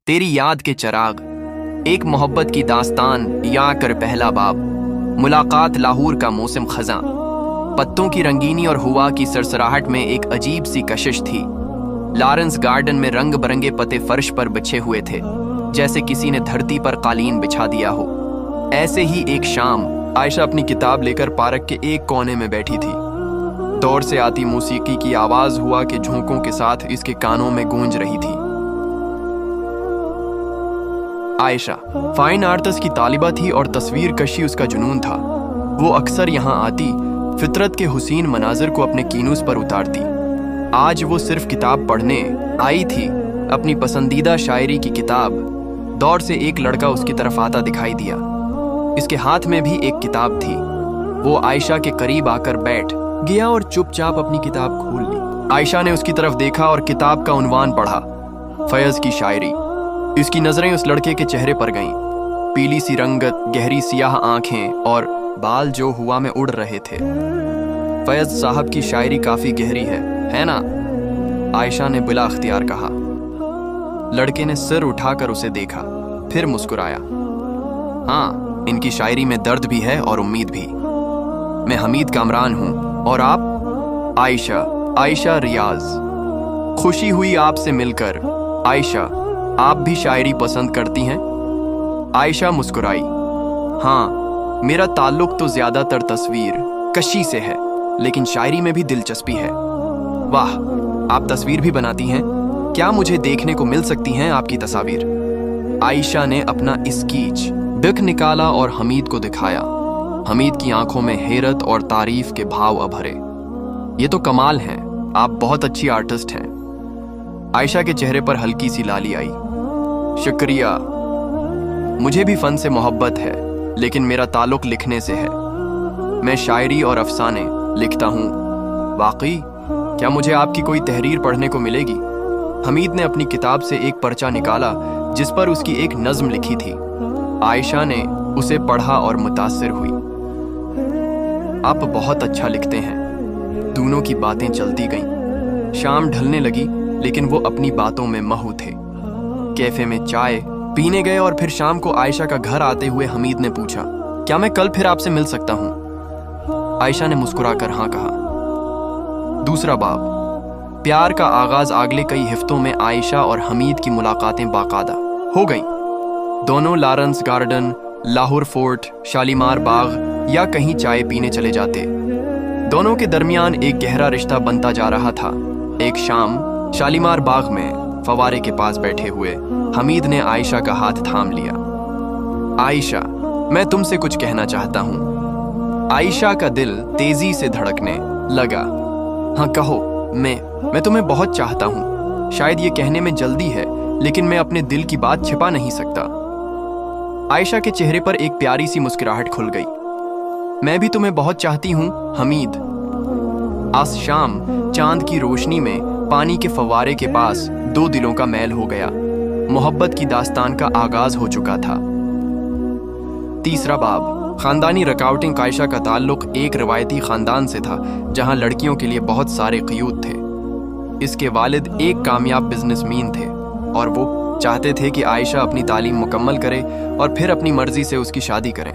तेरी याद के चराग, एक मोहब्बत की दास्तान या कर पहला बाब, मुलाकात लाहौर का मौसम खज़ां, पत्तों की रंगीनी और हवा की सरसराहट में एक अजीब सी कशिश थी। लॉरेंस गार्डन में रंग बरंगे पत्ते फर्श पर बिछे हुए थे, जैसे किसी ने धरती पर कालीन बिछा दिया हो। ऐसे ही एक शाम आयशा अपनी किताब लेकर पार्क के एक कोने में बैठी थी। दूर से आती मौसीकी की आवाज हुआ के झोंकों के साथ इसके कानों में गूंज रही थी। आयशा फाइन आर्ट्स की तालिबा थी और तस्वीर कशी उसका जुनून था। वो अक्सर यहाँ आती, फितरत के हुसीन मनाजिर को अपने कीनूस पर उतारती। आज वो सिर्फ किताब पढ़ने आई थी, अपनी पसंदीदा शायरी की किताब। दौर से एक लड़का उसकी तरफ आता दिखाई दिया। इसके हाथ में भी एक किताब थी। वो आयशा के करीब आकर बैठ गया और चुपचाप अपनी किताब खोल ली। आयशा ने उसकी तरफ देखा और किताब का उन्वान पढ़ा, फयज की शायरी। इसकी नजरें उस लड़के के चेहरे पर गईं। पीली सी रंगत, गहरी सियाह आंखें और बाल जो हवा में उड़ रहे थे। फयज साहब की शायरी काफी गहरी है ना? आयशा ने बिला अख्तियार कहा। लड़के ने सिर उठाकर उसे देखा, फिर मुस्कुराया। हाँ, इनकी शायरी में दर्द भी है और उम्मीद भी। मैं हमीद कामरान हूं और आप? आयशा रियाज। खुशी हुई आपसे मिलकर। आयशा, आप भी शायरी पसंद करती हैं? आयशा मुस्कुराई। हाँ, मेरा ताल्लुक तो ज्यादातर तस्वीर कशी से है, लेकिन शायरी में भी दिलचस्पी है। वाह, आप तस्वीर भी बनाती हैं? क्या मुझे देखने को मिल सकती हैं आपकी तस्वीर? आयशा ने अपना स्केच बुक निकाला और हमीद को दिखाया। हमीद की आंखों में हैरत और तारीफ के भाव अभरे। ये तो कमाल हैं, आप बहुत अच्छी आर्टिस्ट हैं। आयशा के चेहरे पर हल्की सी लाली आई। शुक्रिया, मुझे भी फन से मोहब्बत है, लेकिन मेरा ताल्लुक लिखने से है। मैं शायरी और अफसाने लिखता हूँ। वाकई? क्या मुझे आपकी कोई तहरीर पढ़ने को मिलेगी? हमीद ने अपनी किताब से एक पर्चा निकाला जिस पर उसकी एक नज्म लिखी थी। आयशा ने उसे पढ़ा और मुतासिर हुई। आप बहुत अच्छा लिखते हैं। दोनों की बातें चलती गईं। शाम ढलने लगी, लेकिन वो अपनी बातों में महू थे। कैफे में चाय पीने गए और फिर शाम को आयशा का घर आते हुए हमीद ने पूछा, क्या मैं कल फिर आपसे मिल सकता हूँ? आयशा ने मुस्कुराकर हाँ कहा। दूसरा बाब, प्यार का आगाज। अगले कई हफ्तों में आयशा और हमीद की मुलाकातें बाकायदा हो गई। दोनों Lawrence garden, Lahore fort, Shalimar Bagh या कहीं चाय पीने चले जाते। दोनों के दरमियान एक गहरा रिश्ता बनता जा रहा था। एक शाम शालीमार बाग में फवारे के पास बैठे हुए हमीद ने आयशा का हाथ थाम लिया। आयशा, मैं तुमसे कुछ कहना चाहता हूँ। आयशा का दिल तेजी से धड़कने लगा। हाँ कहो। मैं तुम्हें बहुत चाहता हूँ। शायद ये कहने में जल्दी है, लेकिन मैं अपने दिल की बात छिपा नहीं सकता। आयशा के चेहरे पर एक प्यारी सी मुस्कुराहट खुल गई। मैं भी तुम्हें बहुत चाहती हूँ हमीद। आज शाम चांद की रोशनी में पानी के फव्वारे के पास दो दिलों का मेल हो गया। मोहब्बत की दास्तान का आगाज हो चुका था। तीसरा बाब, खानदानी रकावटें। आयशा का ताल्लुक एक रवायती खानदान से था, जहां लड़कियों के लिए बहुत सारे क़यूद थे। इसके वालिद एक कामयाब बिजनेसमैन थे और वो चाहते थे कि आयशा अपनी तालीम मुकम्मल करे और फिर अपनी मर्जी से उसकी शादी करें।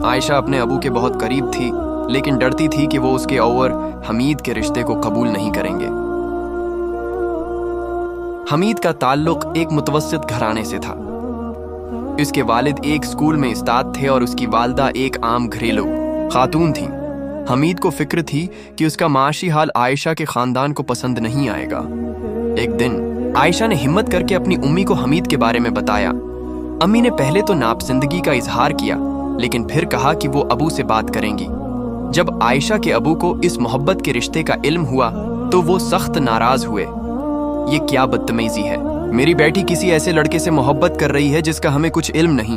आयशा अपने अबू के बहुत करीब थी, लेकिन डरती थी कि वो उसके और हमीद के रिश्ते को कबूल नहीं करेंगे। हमीद का ताल्लुक एक मुतवस्सित घराने से था। इसके वालिद एक स्कूल में उस्ताद थे और उसकी वालदा एक आम घरेलू खातून थी। हमीद को फिक्र थी कि उसका माशी हाल आयशा के खानदान को पसंद नहीं आएगा। एक दिन आयशा ने हिम्मत करके अपनी उम्मी को हमीद के बारे में बताया। अम्मी ने पहले तो नापसंदगी का इजहार किया, लेकिन फिर कहा कि वो अबू से बात करेंगी। जब आयशा के अबू को इस मोहब्बत के रिश्ते का इल्म हुआ तो वो सख्त नाराज हुए। ये क्या बदतमीजी है? मेरी बेटी किसी ऐसे लड़के से मोहब्बत कर रही है जिसका हमें कुछ इल्म नहीं।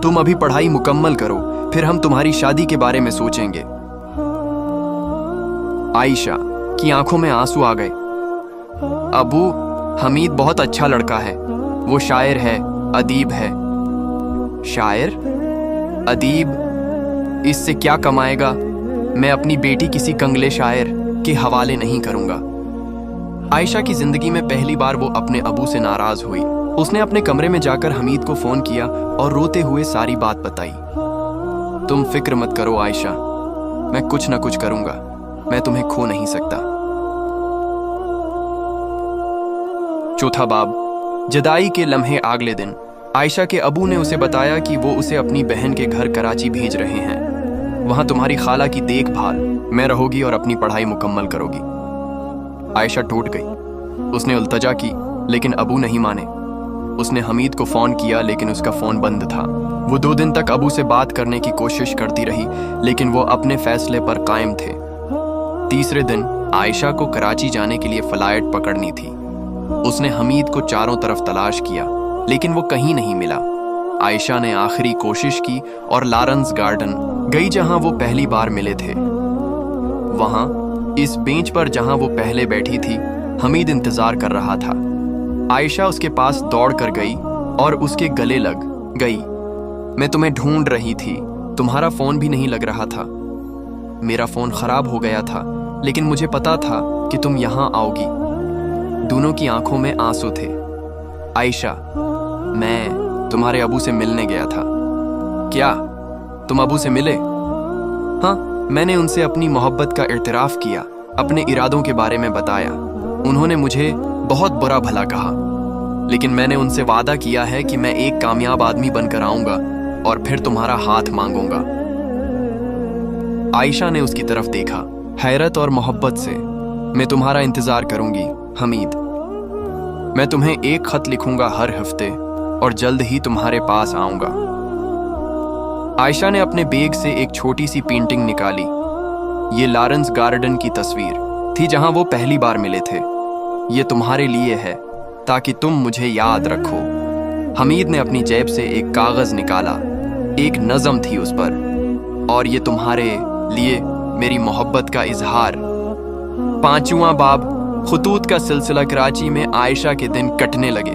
तुम अभी पढ़ाई मुकम्मल करो, फिर हम तुम्हारी शादी के बारे में सोचेंगे। आयशा की आंखों में आंसू आ गए। अबू, हमीद बहुत अच्छा लड़का है। वो शायर है, अदीब है। शायर? अदीब? इससे क्या कमाएगा? मैं अपनी बेटी किसी कंगले शायर के हवाले नहीं करूंगा। आयशा की जिंदगी में पहली बार वो अपने अबू से नाराज हुई। उसने अपने कमरे में जाकर हमीद को फोन किया और रोते हुए सारी बात बताई। तुम फिक्र मत करो आयशा, मैं कुछ ना कुछ करूंगा, मैं तुम्हें खो नहीं सकता। चौथा बाब, जदाई के लम्हे अगले दिन आयशा के अबू ने उसे बताया कि वो उसे अपनी बहन के घर कराची भेज रहे हैं। वहां तुम्हारी खाला की देखभाल मैं रहोगी और अपनी पढ़ाई मुकम्मल करोगी। आयशा टूट गई। उसने उल्तजा की लेकिन अबू नहीं माने। उसने हमीद को फोन किया लेकिन उसका फोन बंद था। वो 2 दिन तक अबू से बात करने की कोशिश करती रही लेकिन वो अपने फैसले पर कायम थे। तीसरे दिन आयशा को कराची जाने के लिए फ्लाइट पकड़नी थी। उसने हमीद को चारों तरफ तलाश किया लेकिन वो कहीं नहीं मिला। आयशा ने आखिरी कोशिश की और लॉरेंस गार्डन गई जहां वो पहली बार मिले थे। वहां इस बेंच पर जहां वो पहले बैठी थी हमीद इंतजार कर रहा था। आयशा उसके पास दौड़ कर गई और उसके गले लग गई। मैं तुम्हें ढूंढ रही थी, तुम्हारा फोन भी नहीं लग रहा था। मेरा फोन खराब हो गया था लेकिन मुझे पता था कि तुम यहां आओगी। दोनों की आंखों में आंसू थे। आयशा, मैं तुम्हारे अबू से मिलने गया था। क्या तुम अबू से मिले? हाँ, मैंने उनसे अपनी मोहब्बत का इत्तराफ किया, अपने इरादों के बारे में बताया। उन्होंने मुझे बहुत बुरा भला कहा लेकिन मैंने उनसे वादा किया है कि मैं एक कामयाब आदमी बनकर आऊंगा और फिर तुम्हारा हाथ मांगूंगा। आयशा ने उसकी तरफ देखा हैरत और मोहब्बत से। मैं तुम्हारा इंतजार करूंगी हमीद। मैं तुम्हें एक खत लिखूंगा हर हफ्ते और जल्द ही तुम्हारे पास आऊंगा। आयशा ने अपने बैग से एक छोटी सी पेंटिंग निकाली। ये लॉरेंस गार्डन की तस्वीर थी जहां वो पहली बार मिले थे। ये तुम्हारे लिए है ताकि तुम मुझे याद रखो। हमीद ने अपनी जेब से एक कागज निकाला। एक नज़म थी उस पर, और ये तुम्हारे लिए मेरी मोहब्बत का इजहार। 5वां बाब, खुतूत का सिलसिला। कराची में आयशा के दिन कटने लगे।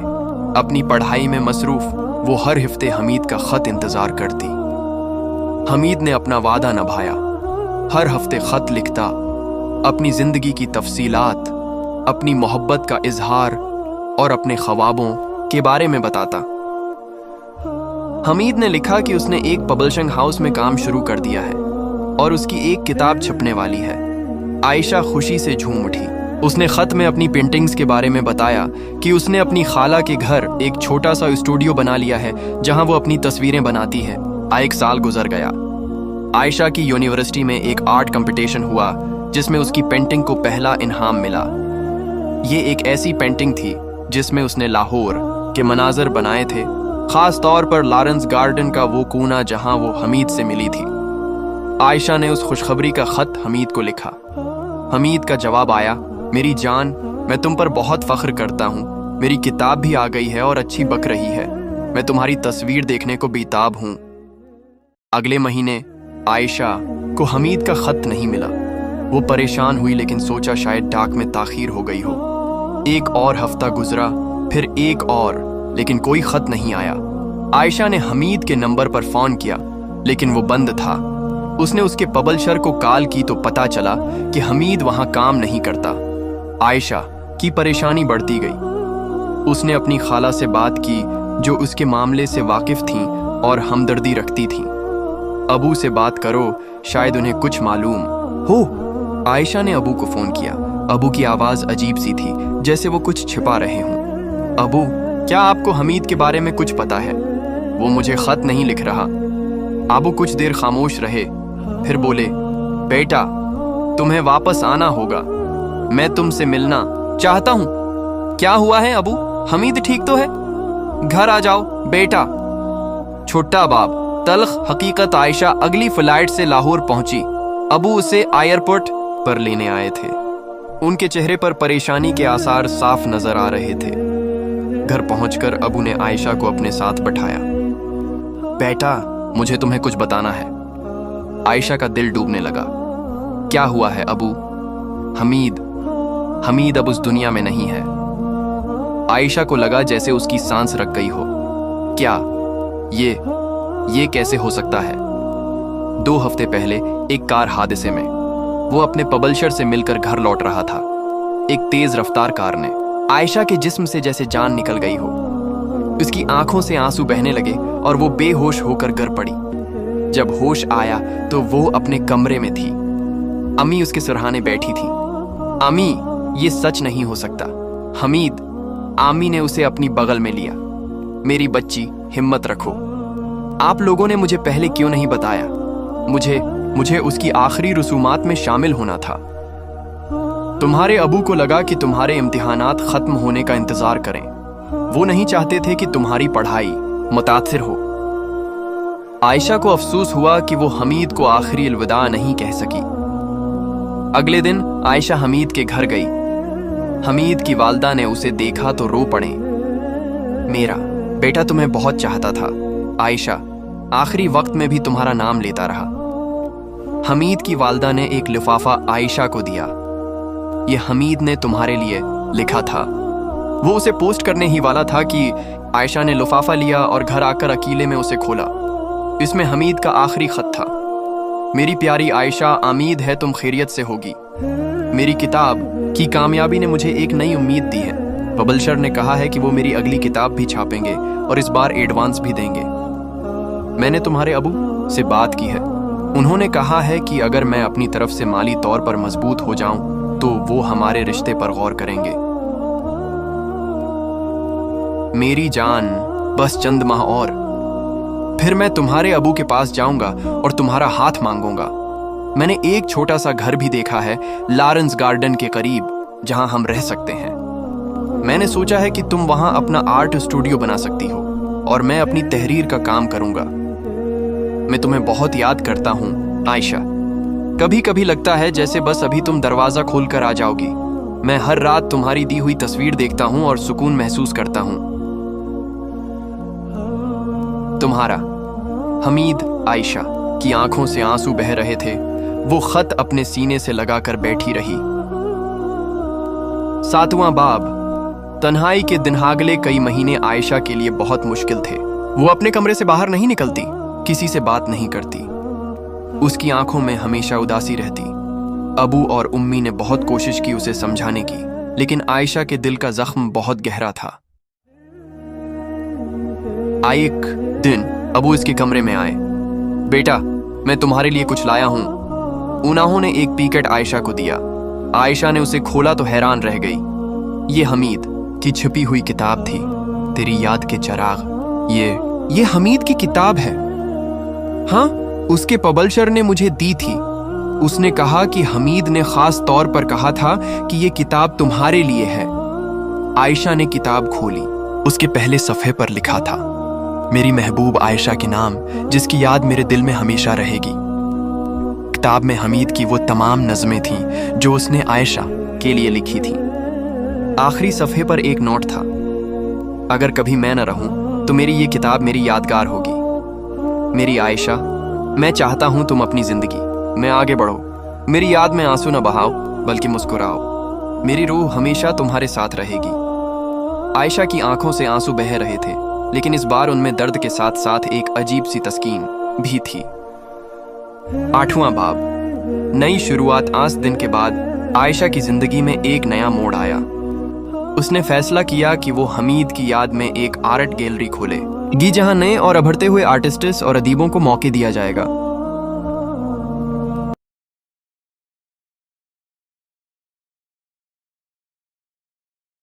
अपनी पढ़ाई में मसरूफ वो हर हफ्ते हमीद का खत इंतजार करती। हमीद ने अपना वादा निभाया। हर हफ्ते खत लिखता, अपनी जिंदगी की तफसीलात, अपनी मोहब्बत का इजहार और अपने ख्वाबों के बारे में बताता। हमीद ने लिखा कि उसने एक पब्लिशिंग हाउस में काम शुरू कर दिया है और उसकी एक किताब छपने वाली है। आयशा खुशी से झूम उठी। उसने खत में अपनी पेंटिंग्स के बारे में बताया कि उसने अपनी खाला के घर एक छोटा सा स्टूडियो बना लिया है जहां वो अपनी तस्वीरें बनाती है। 1 साल गुजर गया। आयशा की यूनिवर्सिटी में एक आर्ट कंपटीशन हुआ जिसमें उसकी पेंटिंग को पहला इनाम मिला। ये एक ऐसी पेंटिंग थी जिसमें उसने लाहौर के मनाजर बनाए थे, खास तौर पर लॉरेंस गार्डन का वो कोना जहां वो हमीद से मिली थी। आयशा ने उस खुशखबरी का खत हमीद को लिखा। हमीद का जवाब आया, मेरी जान, मैं तुम पर बहुत फख्र करता हूँ। मेरी किताब भी आ गई है और अच्छी बक रही है। मैं तुम्हारी तस्वीर देखने को बेताब हूँ। अगले महीने आयशा को हमीद का खत नहीं मिला। वो परेशान हुई लेकिन सोचा शायद डाक में ताखीर हो गई हो। एक और हफ्ता गुजरा, फिर एक और, लेकिन कोई खत नहीं आया। आयशा ने हमीद के नंबर पर फोन किया लेकिन वो बंद था। उसने उसके पब्लिशर को कॉल की तो पता चला कि हमीद वहां काम नहीं करता। आयशा की परेशानी बढ़ती गई। उसने अपनी खाला से बात की जो उसके मामले से वाकिफ थीं और हमदर्दी रखती थीं। अबू से बात करो, शायद उन्हें कुछ मालूम हो। आयशा ने अबू को फोन किया। अबू की आवाज अजीब सी थी, जैसे वो कुछ छिपा रहे हों। अबू, क्या आपको हमीद के बारे में कुछ पता है? वो मुझे खत नहीं लिख रहा। अबू कुछ देर खामोश रहे, फिर बोले, बेटा, तुम्हें वापस आना होगा। मैं तुमसे मिलना चाहता हूँ। क्या हुआ है अबू? हमीद ठीक तो है? घर आ जाओ बेटा। छोटा बाप, तल्ख हकीकत, आयशा अगली फ्लाइट से लाहौर पहुंची। अबू उसे एयरपोर्ट पर लेने आए थे। उनके चेहरे पर परेशानी के आसार साफ नजर आ रहे थे। घर पहुंचकर अबू ने आयशा को अपने साथ बैठाया। बेटा, मुझे तुम्हें कुछ बताना है। आयशा का दिल डूबने लगा। क्या हुआ है अबू? हमीद अब उस दुनिया में नहीं है। आयशा को लगा जैसे उसकी सांस रक गई हो। क्या? ये कैसे हो सकता है? 2 हफ्ते पहले एक कार हादसे में वो अपने पब्लिशर से मिलकर घर लौट रहा था। एक तेज रफ्तार कार ने आयशा के जिस्म से जैसे जान निकल गई हो। उसकी आंखों से आंसू बहने लगे और वो बेहोश होकर गिर पड़ी। जब होश आया तो वो अपने कमरे में थी। अम्मी उसके सिरहाने बैठी थी। अम्मी, ये सच नहीं हो सकता। हमीद, आमी ने उसे अपनी बगल में लिया। मेरी बच्ची, हिम्मत रखो। आप लोगों ने मुझे पहले क्यों नहीं बताया? मुझे उसकी आखिरी रसूमात में शामिल होना था। तुम्हारे अबू को लगा कि तुम्हारे इम्तिहानात खत्म होने का इंतजार करें। वो नहीं चाहते थे कि तुम्हारी पढ़ाई मुतासिर हो। आयशा को अफसोस हुआ कि वो हमीद को आखिरी अलविदा नहीं कह सकी। अगले दिन आयशा हमीद के घर गई। हमीद की वालदा ने उसे देखा तो रो पड़े। मेरा बेटा तुम्हें बहुत चाहता था। आयशा आखिरी वक्त में भी तुम्हारा नाम लेता रहा। हमीद की वालदा ने एक लिफाफा आयशा को दिया। ये हमीद ने तुम्हारे लिए लिखा था। वो उसे पोस्ट करने ही वाला था कि आयशा ने लिफाफा लिया और घर आकर अकेले में उसे खोला। इसमें हमीद का आखिरी खत था। मेरी प्यारी आयशा, उम्मीद है तुम खैरियत से होगी। मेरी किताब की कामयाबी ने मुझे एक नई उम्मीद दी है। पब्लिशर ने कहा है कि वो मेरी अगली किताब भी छापेंगे और इस बार एडवांस भी देंगे। मैंने तुम्हारे अबू से बात की है। उन्होंने कहा है कि अगर मैं अपनी तरफ से माली तौर पर मजबूत हो जाऊं तो वो हमारे रिश्ते पर गौर करेंगे। मेरी जान, बस चंद माह और फिर मैं तुम्हारे अबू के पास जाऊंगा और तुम्हारा हाथ मांगूंगा। मैंने एक छोटा सा घर भी देखा है लॉरेंस गार्डन के करीब, जहां हम रह सकते हैं। मैंने सोचा है कि तुम वहां अपना आर्ट स्टूडियो बना सकती हो और मैं अपनी तहरीर का काम करूंगा। मैं तुम्हें बहुत याद करता हूं आयशा। कभी कभी लगता है जैसे बस अभी तुम दरवाजा खोलकर आ जाओगी। मैं हर रात तुम्हारी दी हुई तस्वीर देखता हूं और सुकून महसूस करता हूं। तुम्हारा हमीद। आयशा की आंखों से आंसू बह रहे थे। वो खत अपने सीने से लगाकर बैठी रही। 7वां बाब। तन्हाई के दिनहागले कई महीने आयशा के लिए बहुत मुश्किल थे। वो अपने कमरे से बाहर नहीं निकलती, किसी से बात नहीं करती। उसकी आंखों में हमेशा उदासी रहती। अबू और उम्मी ने बहुत कोशिश की उसे समझाने की, लेकिन आयशा के दिल का जख्म बहुत गहरा था। एक दिन अबू इसके कमरे में आए। बेटा, मैं तुम्हारे लिए कुछ लाया हूं। उन्होंने एक पैकेट आयशा को दिया। आयशा ने उसे खोला तो हैरान रह गई। ये हमीद की छिपी हुई किताब थी, तेरी याद के चिराग। ये हमीद की किताब है। हाँ, उसके पब्लिशर ने मुझे दी थी। उसने कहा कि हमीद ने खास तौर पर कहा था कि ये किताब तुम्हारे लिए है। आयशा ने किताब खोली। उसके पहले सफ़े पर लिखा था, मेरी महबूब आयशा के नाम, जिसकी याद मेरे दिल में हमेशा रहेगी। किताब में हमीद की वो तमाम नज़में थीं जो उसने आयशा के लिए लिखी थी। आखिरी सफ़े पर एक नोट था, अगर कभी मैं न रहूं तो मेरी ये किताब मेरी यादगार होगी। मेरी आयशा, मैं चाहता हूं तुम अपनी जिंदगी में आगे बढ़ो। मेरी याद में आंसू न बहाओ, बल्कि मुस्कुराओ। मेरी रूह हमेशा तुम्हारे साथ रहेगी। आयशा की आंखों से आंसू बह रहे थे, लेकिन इस बार उनमें दर्द के साथ साथ एक अजीब सी तस्कीन भी थी। 8वां बाब। नई शुरुआत। आज दिन के बाद आयशा की जिंदगी में एक नया मोड़ आया। उसने फैसला किया कि वो हमीद की याद में एक आर्ट गैलरी खोलेगी, जहां नए और उभरते हुए आर्टिस्ट्स और अदीबों को मौके दिया जाएगा।